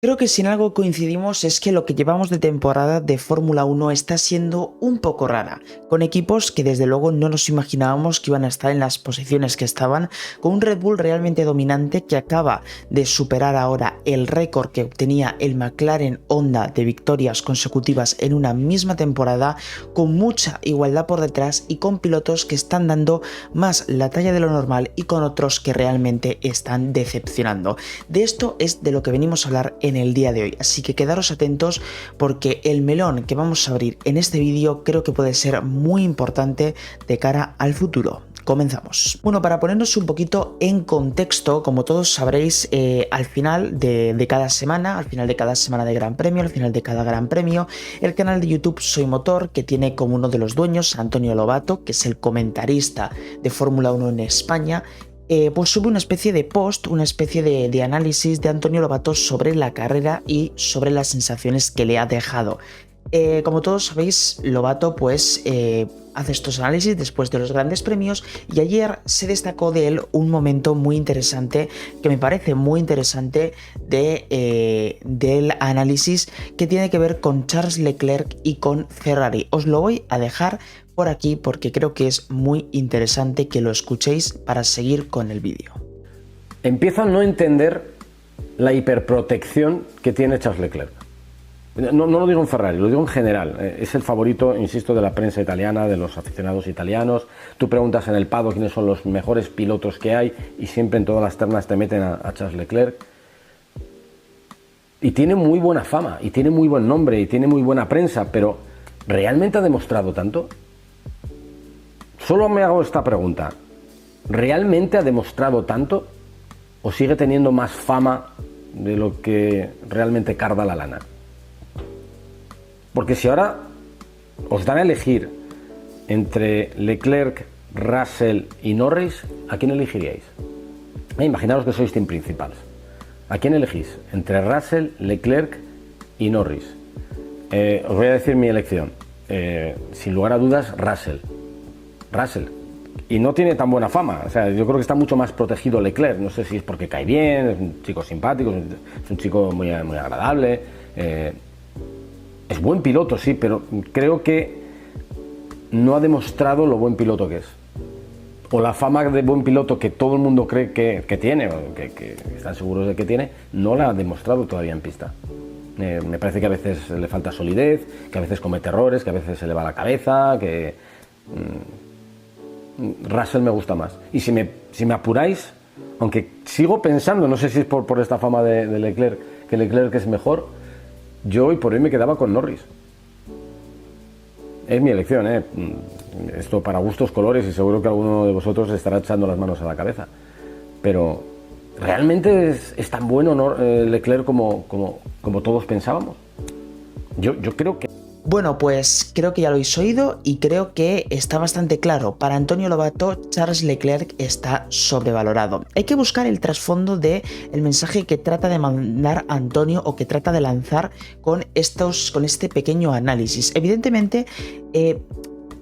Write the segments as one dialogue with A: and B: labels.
A: Creo que si en algo coincidimos es que lo que llevamos de temporada de Fórmula 1 está siendo un poco rara, con equipos que desde luego no nos imaginábamos que iban a estar en las posiciones que estaban, con un Red Bull realmente dominante que acaba de superar ahora el récord que obtenía el McLaren Honda de victorias consecutivas en una misma temporada, con mucha igualdad por detrás y con pilotos que están dando más la talla de lo normal y con otros que realmente están decepcionando. De esto es de lo que venimos a hablar en el día de hoy, así que quedaros atentos porque el melón que vamos a abrir en este vídeo creo que puede ser muy importante de cara al futuro. Comenzamos. Bueno, para ponernos un poquito en contexto, como todos sabréis, al final de cada semana, al final de cada semana de Gran Premio, al final de cada Gran Premio, el canal de YouTube Soy Motor, que tiene como uno de los dueños a Antonio Lobato, que es el comentarista de Fórmula 1 en España, pues sube una especie de post, una especie de análisis de Antonio Lobato sobre la carrera y sobre las sensaciones que le ha dejado. Como todos sabéis, Lobato pues hace estos análisis después de los grandes premios y ayer se destacó de él un momento muy interesante, que me parece muy interesante del análisis, que tiene que ver con Charles Leclerc y con Ferrari. Os lo voy a dejar por aquí porque creo que es muy interesante que lo escuchéis para seguir con el vídeo.
B: Empiezo a no entender la hiperprotección que tiene Charles Leclerc. No lo digo en Ferrari, lo digo en general. Es el favorito, insisto, de la prensa italiana, de los aficionados italianos. Tú preguntas en el paddock quiénes son los mejores pilotos que hay y siempre en todas las ternas te meten a Charles Leclerc. Y tiene muy buena fama, y tiene muy buen nombre, y tiene muy buena prensa, pero ¿realmente ha demostrado tanto? Solo me hago esta pregunta. ¿Realmente ha demostrado tanto o sigue teniendo más fama de lo que realmente carda la lana? Porque si ahora os dan a elegir entre Leclerc, Russell y Norris, ¿a quién elegiríais? Imaginaos que sois team principals. ¿A quién elegís? Entre Russell, Leclerc y Norris. Os voy a decir mi elección. Sin lugar a dudas, Russell. Y no tiene tan buena fama. O sea, yo creo que está mucho más protegido Leclerc. No sé si es porque cae bien, es un chico simpático, es un chico muy agradable. Es buen piloto, sí, pero creo que no ha demostrado lo buen piloto que es. O la fama de buen piloto que todo el mundo cree que tiene, o que están seguros de que tiene, no la ha demostrado todavía en pista. Me parece que a veces le falta solidez, que a veces comete errores, que a veces se le va la cabeza, que... Russell me gusta más. Y si me apuráis, aunque sigo pensando, no sé si es por esta fama de Leclerc, que Leclerc es mejor, yo hoy por hoy me quedaba con Norris. Es mi elección, esto para gustos colores, y seguro que alguno de vosotros estará echando las manos a la cabeza. Pero ¿realmente es tan bueno Leclerc como todos pensábamos? Yo creo que...
A: Bueno, pues creo que ya lo habéis oído y creo que está bastante claro. Para Antonio Lobato, Charles Leclerc está sobrevalorado. Hay que buscar el trasfondo del mensaje que trata de mandar Antonio o que trata de lanzar con este pequeño análisis. Evidentemente,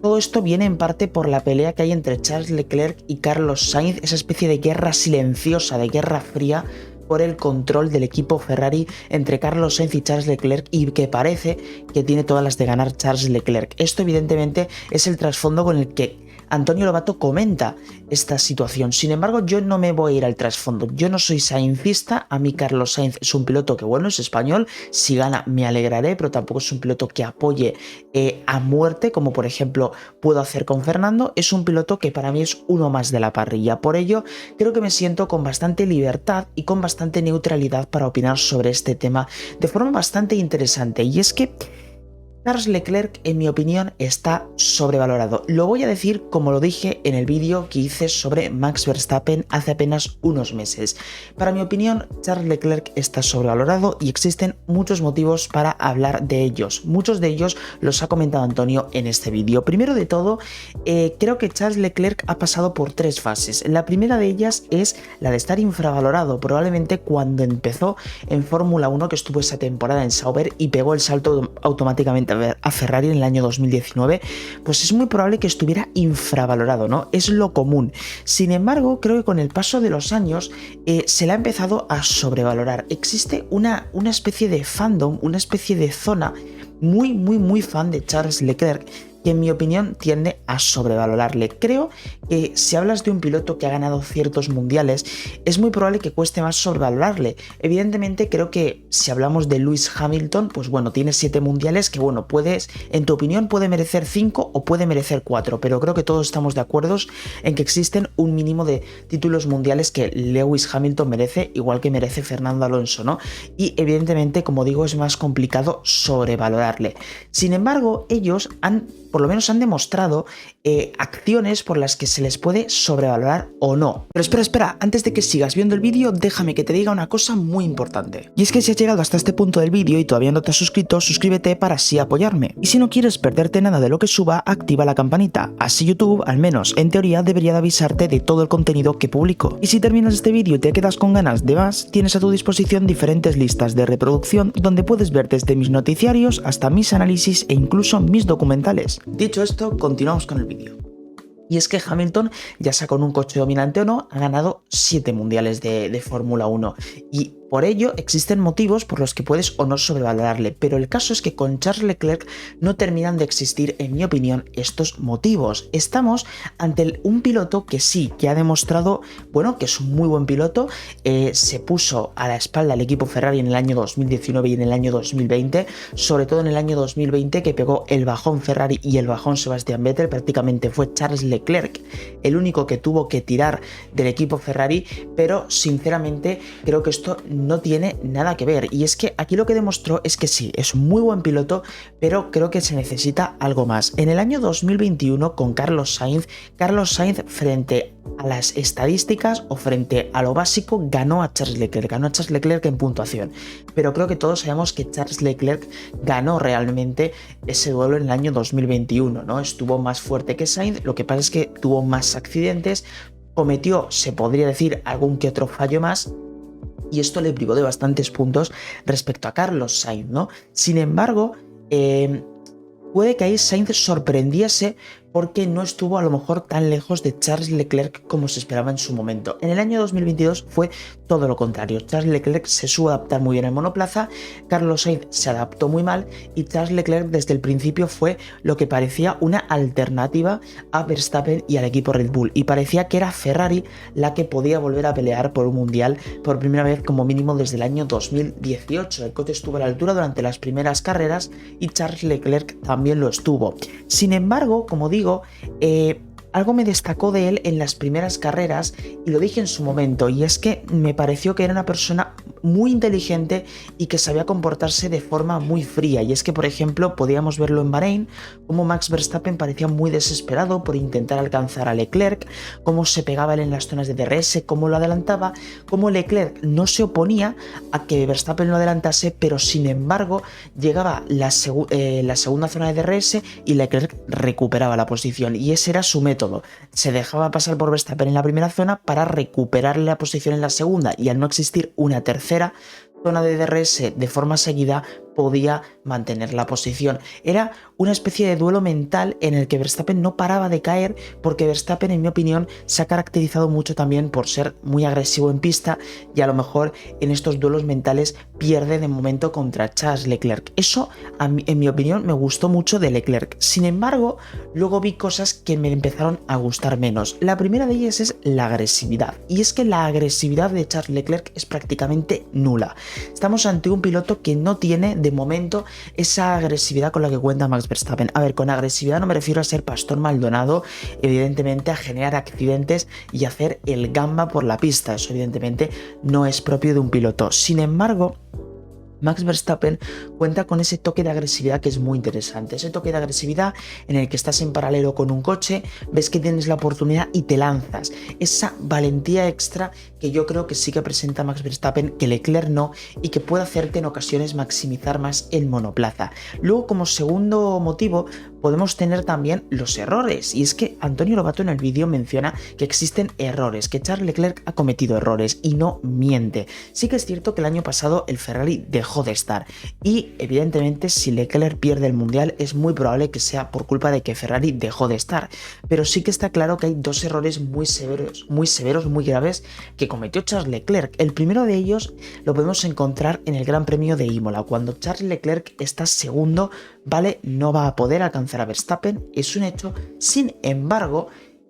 A: todo esto viene en parte por la pelea que hay entre Charles Leclerc y Carlos Sainz, esa especie de guerra silenciosa, de guerra fría, por el control del equipo Ferrari entre Carlos Sainz y Charles Leclerc, y que parece que tiene todas las de ganar Charles Leclerc. Esto evidentemente es el trasfondo con el que Antonio Lobato comenta esta situación. Sin embargo, yo no me voy a ir al trasfondo. Yo no soy sainzista. A mí Carlos Sainz es un piloto que, bueno, es español. Si gana me alegraré, pero tampoco es un piloto que apoye a muerte, como por ejemplo puedo hacer con Fernando. Es un piloto que para mí es uno más de la parrilla. Por ello, creo que me siento con bastante libertad y con bastante neutralidad para opinar sobre este tema de forma bastante interesante. Y es que Charles Leclerc, en mi opinión, está sobrevalorado. Lo voy a decir como lo dije en el vídeo que hice sobre Max Verstappen hace apenas unos meses. Para mi opinión, Charles Leclerc está sobrevalorado y existen muchos motivos para hablar de ellos. Muchos de ellos los ha comentado Antonio en este vídeo. Primero de todo, creo que Charles Leclerc ha pasado por tres fases. La primera de ellas es la de estar infravalorado. Probablemente cuando empezó en Fórmula 1, que estuvo esa temporada en Sauber y pegó el salto automáticamente a a Ferrari en el año 2019, pues es muy probable que estuviera infravalorado, ¿no? Es lo común. Sin embargo, creo que con el paso de los años se le ha empezado a sobrevalorar. Existe una especie de fandom, una especie de zona muy fan de Charles Leclerc, que en mi opinión tiende a sobrevalorarle. Creo que si hablas de un piloto que ha ganado ciertos mundiales, es muy probable que cueste más sobrevalorarle. Evidentemente creo que si hablamos de Lewis Hamilton, pues bueno, tiene 7 mundiales que bueno, en tu opinión puede merecer 5 o puede merecer 4, pero creo que todos estamos de acuerdo en que existen un mínimo de títulos mundiales que Lewis Hamilton merece, igual que merece Fernando Alonso, ¿no? Y evidentemente, como digo, es más complicado sobrevalorarle. Sin embargo, ellos por lo menos han demostrado acciones por las que se les puede sobrevalorar o no. Pero espera, antes de que sigas viendo el vídeo, déjame que te diga una cosa muy importante. Y es que si has llegado hasta este punto del vídeo y todavía no te has suscrito, suscríbete para así apoyarme. Y si no quieres perderte nada de lo que suba, activa la campanita. Así YouTube, al menos en teoría, debería de avisarte de todo el contenido que publico. Y si terminas este vídeo y te quedas con ganas de más, tienes a tu disposición diferentes listas de reproducción donde puedes ver desde mis noticiarios hasta mis análisis e incluso mis documentales. Dicho esto, continuamos con el vídeo. Y es que Hamilton, ya sea con un coche dominante o no, ha ganado 7 mundiales de Fórmula 1 y por ello existen motivos por los que puedes o no sobrevalorarle, pero el caso es que con Charles Leclerc no terminan de existir, en mi opinión, estos motivos. Estamos ante un piloto que sí, que ha demostrado, bueno, que es un muy buen piloto, se puso a la espalda el equipo Ferrari en el año 2019 y en el año 2020, sobre todo en el año 2020 que pegó el bajón Ferrari y el bajón Sebastian Vettel, prácticamente fue Charles Leclerc el único que tuvo que tirar del equipo Ferrari, pero sinceramente creo que esto no tiene nada que ver, y es que aquí lo que demostró es que sí, es un muy buen piloto, pero creo que se necesita algo más. En el año 2021 con Carlos Sainz frente a las estadísticas o frente a lo básico ganó a Charles Leclerc en puntuación, pero creo que todos sabemos que Charles Leclerc ganó realmente ese duelo en el año 2021, ¿no? Estuvo más fuerte que Sainz, lo que pasa es que tuvo más accidentes, cometió, se podría decir, algún que otro fallo más, y esto le privó de bastantes puntos respecto a Carlos Sainz, ¿no? Sin embargo, puede que ahí Sainz sorprendiese porque no estuvo a lo mejor tan lejos de Charles Leclerc como se esperaba en su momento. En el año 2022 fue todo lo contrario. Charles Leclerc se supo adaptar muy bien al monoplaza, Carlos Sainz se adaptó muy mal y Charles Leclerc desde el principio fue lo que parecía una alternativa a Verstappen y al equipo Red Bull, y parecía que era Ferrari la que podía volver a pelear por un mundial por primera vez como mínimo desde el año 2018. El coche estuvo a la altura durante las primeras carreras y Charles Leclerc también lo estuvo. Sin embargo, como digo, algo me destacó de él en las primeras carreras y lo dije en su momento, y es que me pareció que era una persona muy inteligente y que sabía comportarse de forma muy fría, y es que por ejemplo podíamos verlo en Bahrein, como Max Verstappen parecía muy desesperado por intentar alcanzar a Leclerc, cómo se pegaba él en las zonas de DRS, cómo lo adelantaba, cómo Leclerc no se oponía a que Verstappen lo adelantase, pero sin embargo llegaba la segunda zona de DRS y Leclerc recuperaba la posición, y ese era su método. Se dejaba pasar por Verstappen en la primera zona para recuperar la posición en la segunda, y al no existir una tercera zona de DRS de forma seguida podía mantener la posición. Era una especie de duelo mental en el que Verstappen no paraba de caer, porque Verstappen, en mi opinión, se ha caracterizado mucho también por ser muy agresivo en pista, y a lo mejor en estos duelos mentales pierde de momento contra Charles Leclerc. Eso, en mi opinión, me gustó mucho de Leclerc. Sin embargo, luego vi cosas que me empezaron a gustar menos. La primera de ellas es la agresividad, y es que la agresividad de Charles Leclerc es prácticamente nula. Estamos ante un piloto que no tiene de momento esa agresividad con la que cuenta Max Verstappen. A ver, con agresividad no me refiero a ser Pastor Maldonado, evidentemente a generar accidentes y hacer el gamba por la pista. Eso evidentemente no es propio de un piloto. Sin embargo, Max Verstappen cuenta con ese toque de agresividad que es muy interesante, ese toque de agresividad en el que estás en paralelo con un coche, ves que tienes la oportunidad y te lanzas, esa valentía extra que yo creo que sí que presenta Max Verstappen, que Leclerc no, y que puede hacerte en ocasiones maximizar más el monoplaza. Luego, como segundo motivo, podemos tener también los errores. Y es que Antonio Lobato en el vídeo menciona que existen errores, que Charles Leclerc ha cometido errores y no miente. Sí que es cierto que el año pasado el Ferrari dejó de estar y evidentemente si Leclerc pierde el Mundial es muy probable que sea por culpa de que Ferrari dejó de estar. Pero sí que está claro que hay dos errores muy severos, muy graves que cometió Charles Leclerc. El primero de ellos lo podemos encontrar en el Gran Premio de Imola, cuando Charles Leclerc está segundo, ¿vale? No va a poder alcanzar a Verstappen, es un hecho. Sin embargo,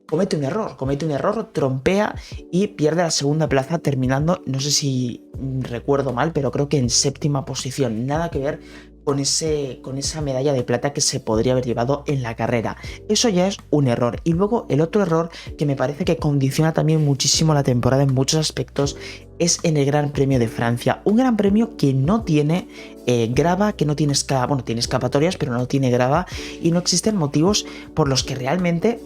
A: comete un error, trompea y pierde la segunda plaza terminando, no sé si recuerdo mal, pero creo que en séptima posición. Nada que ver con esa medalla de plata que se podría haber llevado en la carrera. Eso ya es un error. Y luego el otro error que me parece que condiciona también muchísimo la temporada en muchos aspectos es en el Gran Premio de Francia. Un Gran Premio que no tiene grava, que no tiene tiene escapatorias, pero no tiene grava y no existen motivos por los que realmente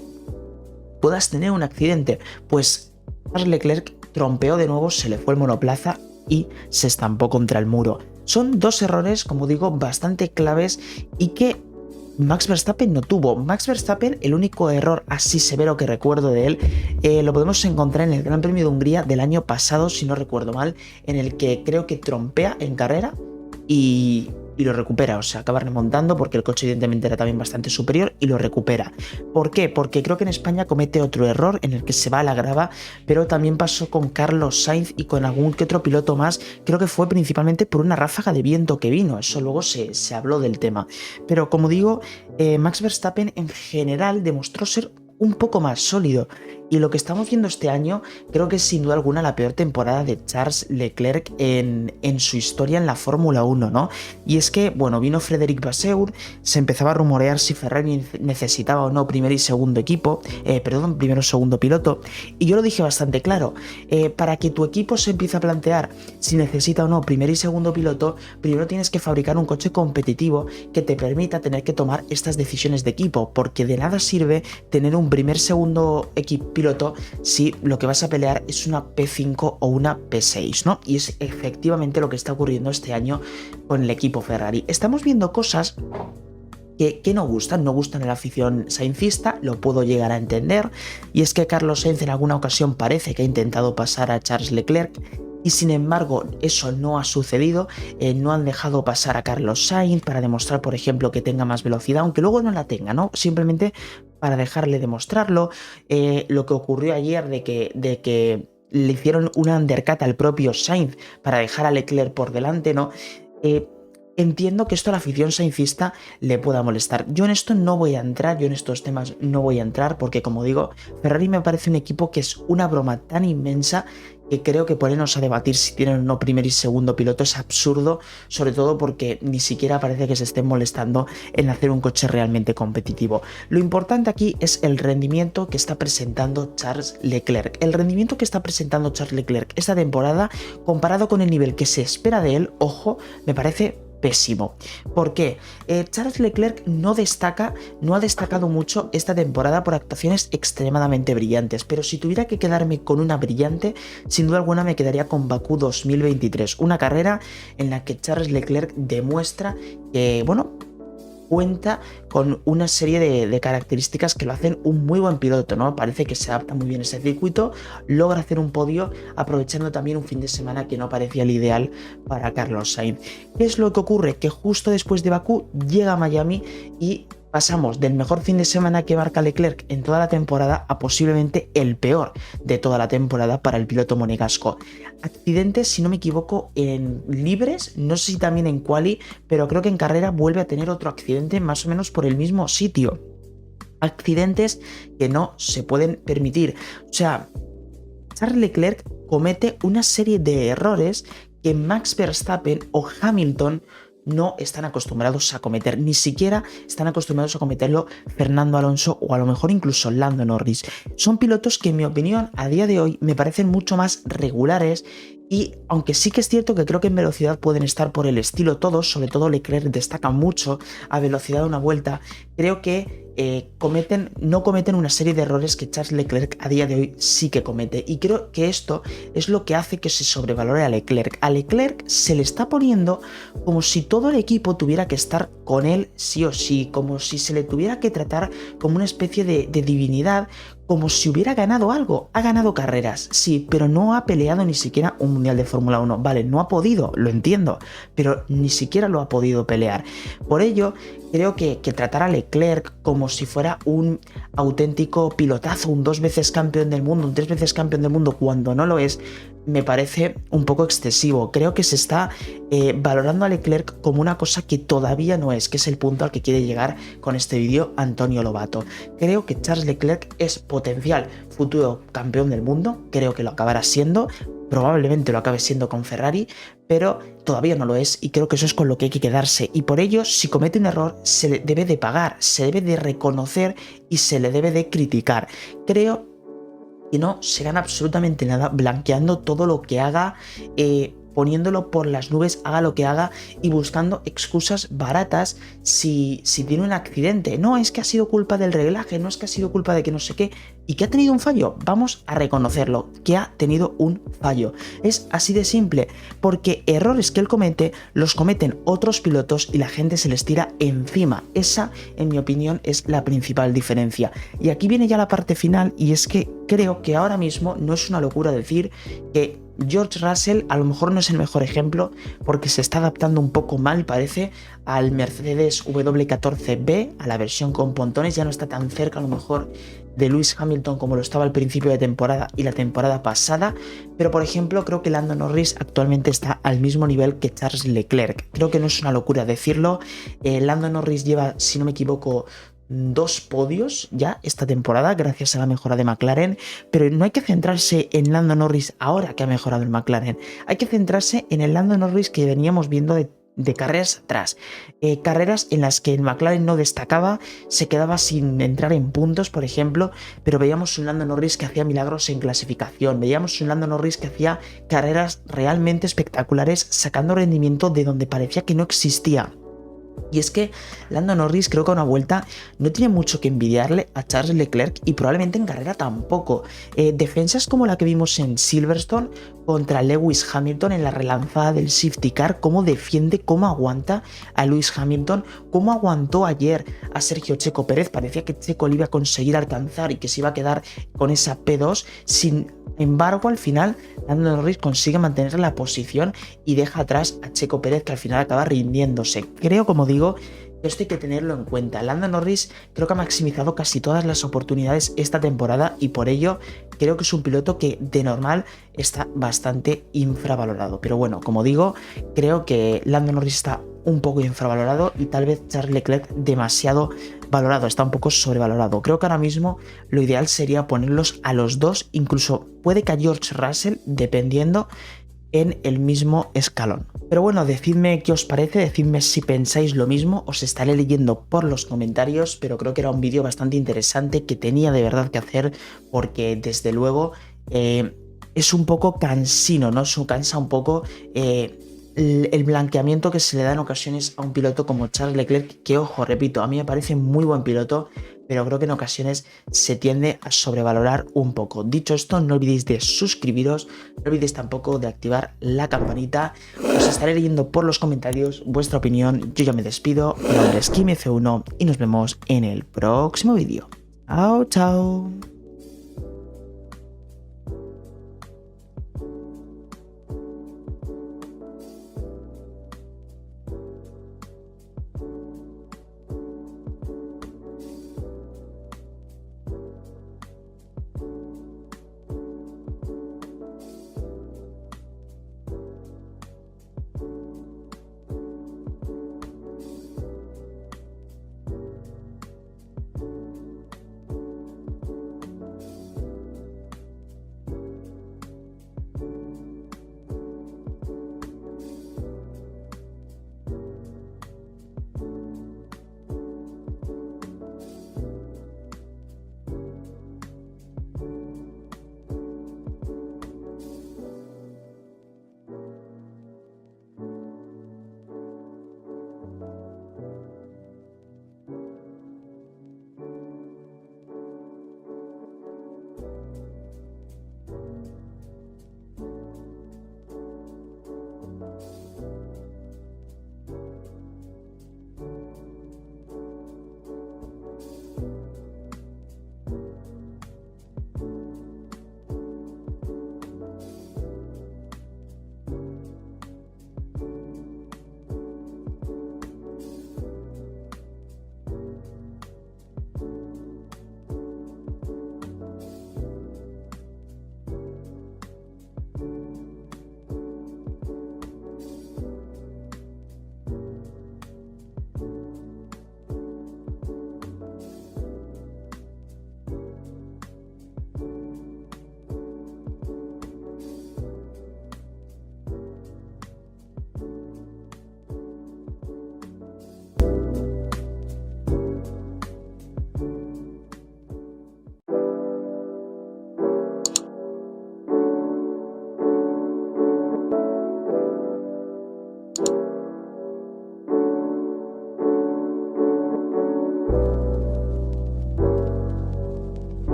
A: puedas tener un accidente. Pues Charles Leclerc trompeó de nuevo, se le fue el monoplaza y se estampó contra el muro. Son dos errores, como digo, bastante claves y que Max Verstappen no tuvo. Max Verstappen, el único error así severo que recuerdo de él, lo podemos encontrar en el Gran Premio de Hungría del año pasado, si no recuerdo mal, en el que creo que trompea en carrera y lo recupera, o sea, acaba remontando porque el coche evidentemente era también bastante superior y lo recupera. ¿Por qué? Porque creo que en España comete otro error en el que se va a la grava, pero también pasó con Carlos Sainz y con algún que otro piloto más. Creo que fue principalmente por una ráfaga de viento que vino, eso luego se habló del tema. Pero como digo, Max Verstappen en general demostró ser un poco más sólido. Y lo que estamos viendo este año creo que es sin duda alguna la peor temporada de Charles Leclerc en su historia en la Fórmula 1, ¿no? Y es que, bueno, vino Frédéric Vasseur, se empezaba a rumorear si Ferrari necesitaba o no primero y segundo piloto, y yo lo dije bastante claro, para que tu equipo se empiece a plantear si necesita o no primer y segundo piloto, primero tienes que fabricar un coche competitivo que te permita tener que tomar estas decisiones de equipo, porque de nada sirve tener un segundo piloto si lo que vas a pelear es una P5 o una P6, ¿no? Y es efectivamente lo que está ocurriendo este año con el equipo Ferrari. Estamos viendo cosas que no gustan a la afición sainzista, lo puedo llegar a entender, y es que Carlos Sainz en alguna ocasión parece que ha intentado pasar a Charles Leclerc, y sin embargo eso no ha sucedido, no han dejado pasar a Carlos Sainz para demostrar, por ejemplo, que tenga más velocidad, aunque luego no la tenga, ¿no? Simplemente para dejarle demostrarlo. Lo que ocurrió ayer de que le hicieron una undercut al propio Sainz para dejar a Leclerc por delante, ¿no? Entiendo que esto a la afición sainzista le pueda molestar. Yo en esto no voy a entrar, yo en estos temas no voy a entrar porque, como digo, Ferrari me parece un equipo que es una broma tan inmensa que creo que ponernos a debatir si tienen o no primer y segundo piloto es absurdo, sobre todo porque ni siquiera parece que se estén molestando en hacer un coche realmente competitivo. Lo importante aquí es el rendimiento que está presentando Charles Leclerc. El rendimiento que está presentando Charles Leclerc esta temporada, comparado con el nivel que se espera de él, ojo, me parece pésimo. ¿Por qué? Charles Leclerc no ha destacado mucho esta temporada por actuaciones extremadamente brillantes, pero si tuviera que quedarme con una brillante, sin duda alguna me quedaría con Bakú 2023, una carrera en la que Charles Leclerc demuestra que, bueno, cuenta con una serie de características que lo hacen un muy buen piloto, ¿no? Parece que se adapta muy bien a ese circuito, logra hacer un podio aprovechando también un fin de semana que no parecía el ideal para Carlos Sainz. ¿Qué es lo que ocurre? Que justo después de Bakú llega a Miami y pasamos del mejor fin de semana que marca Leclerc en toda la temporada a posiblemente el peor de toda la temporada para el piloto monegasco. Accidentes, si no me equivoco, en libres, no sé si también en quali, pero creo que en carrera vuelve a tener otro accidente más o menos por el mismo sitio. Accidentes que no se pueden permitir. O sea, Charles Leclerc comete una serie de errores que Max Verstappen o Hamilton no están acostumbrados a cometer, ni siquiera están acostumbrados a cometerlo Fernando Alonso o a lo mejor incluso Lando Norris. Son pilotos que en mi opinión a día de hoy me parecen mucho más regulares Y aunque sí que es cierto que creo que en velocidad pueden estar por el estilo todos, sobre todo Leclerc destaca mucho a velocidad de una vuelta, creo que no cometen una serie de errores que Charles Leclerc a día de hoy sí que comete. Y creo que esto es lo que hace que se sobrevalore a Leclerc. A Leclerc se le está poniendo como si todo el equipo tuviera que estar con él sí o sí, como si se le tuviera que tratar como una especie de divinidad, como si hubiera ganado algo. Ha ganado carreras, sí, pero no ha peleado ni siquiera un mundial de Fórmula 1. Vale, no ha podido, lo entiendo, pero ni siquiera lo ha podido pelear. Por ello, creo que tratar a Leclerc como si fuera un auténtico pilotazo, un 2 veces campeón del mundo, un 3 veces campeón del mundo, cuando no lo es, me parece un poco excesivo. Creo que se está valorando a Leclerc como una cosa que todavía no es, que es el punto al que quiere llegar con este vídeo Antonio Lobato. Creo que Charles Leclerc es potencial futuro campeón del mundo, creo que lo acabará siendo, probablemente lo acabe siendo con Ferrari, pero todavía no lo es y creo que eso es con lo que hay que quedarse. Y por ello, si comete un error, se le debe de pagar, se debe de reconocer y se le debe de criticar. Creo que no se gana absolutamente nada blanqueando todo lo que haga, poniéndolo por las nubes, haga lo que haga y buscando excusas baratas si tiene un accidente. No es que ha sido culpa del reglaje, no es que ha sido culpa de que no sé qué, y que ha tenido un fallo. Vamos a reconocerlo, que ha tenido un fallo. Es así de simple, porque errores que él comete los cometen otros pilotos y la gente se les tira encima. Esa, en mi opinión, es la principal diferencia. Y aquí viene ya la parte final, y es que creo que ahora mismo no es una locura decir que George Russell a lo mejor no es el mejor ejemplo porque se está adaptando un poco mal, parece, al Mercedes W14B, a la versión con pontones. Ya no está tan cerca a lo mejor de Lewis Hamilton como lo estaba al principio de temporada y la temporada pasada, pero por ejemplo creo que Lando Norris actualmente está al mismo nivel que Charles Leclerc. Creo que no es una locura decirlo. Lando Norris lleva, si no me equivoco, 2 podios ya esta temporada gracias a la mejora de McLaren, pero no hay que centrarse en Lando Norris ahora que ha mejorado el McLaren, hay que centrarse en el Lando Norris que veníamos viendo de carreras atrás, carreras en las que el McLaren no destacaba, se quedaba sin entrar en puntos, por ejemplo, pero veíamos un Lando Norris que hacía milagros en clasificación, veíamos un Lando Norris que hacía carreras realmente espectaculares, sacando rendimiento de donde parecía que no existía. Y es que Lando Norris creo que a una vuelta no tiene mucho que envidiarle a Charles Leclerc y probablemente en carrera tampoco. Defensas como la que vimos en Silverstone contra Lewis Hamilton en la relanzada del safety car, cómo defiende, cómo aguanta a Lewis Hamilton, cómo aguantó ayer a Sergio Checo Pérez. Parecía que Checo le iba a conseguir alcanzar y que se iba a quedar con esa P2, sin embargo al final Lando Norris consigue mantener la posición y deja atrás a Checo Pérez, que al final acaba rindiéndose. Creo, como digo, que esto hay que tenerlo en cuenta. Lando Norris creo que ha maximizado casi todas las oportunidades esta temporada y por ello creo que es un piloto que de normal está bastante infravalorado. Pero bueno, como digo, creo que Lando Norris está un poco infravalorado y tal vez Charles Leclerc demasiado valorado, está un poco sobrevalorado. Creo que ahora mismo lo ideal sería ponerlos a los dos, incluso puede que a George Russell, dependiendo, en el mismo escalón. Pero bueno, decidme qué os parece, decidme si pensáis lo mismo, os estaré leyendo por los comentarios, pero creo que era un vídeo bastante interesante que tenía de verdad que hacer porque desde luego es un poco cansino, ¿no? Cansa un poco el blanqueamiento que se le da en ocasiones a un piloto como Charles Leclerc, que ojo, repito, a mí me parece muy buen piloto, pero creo que en ocasiones se tiende a sobrevalorar un poco. Dicho esto, no olvidéis de suscribiros, no olvidéis tampoco de activar la campanita. Os estaré leyendo por los comentarios vuestra opinión. Yo ya me despido, mi nombre es KimiF1 y nos vemos en el próximo vídeo. Chao, chao.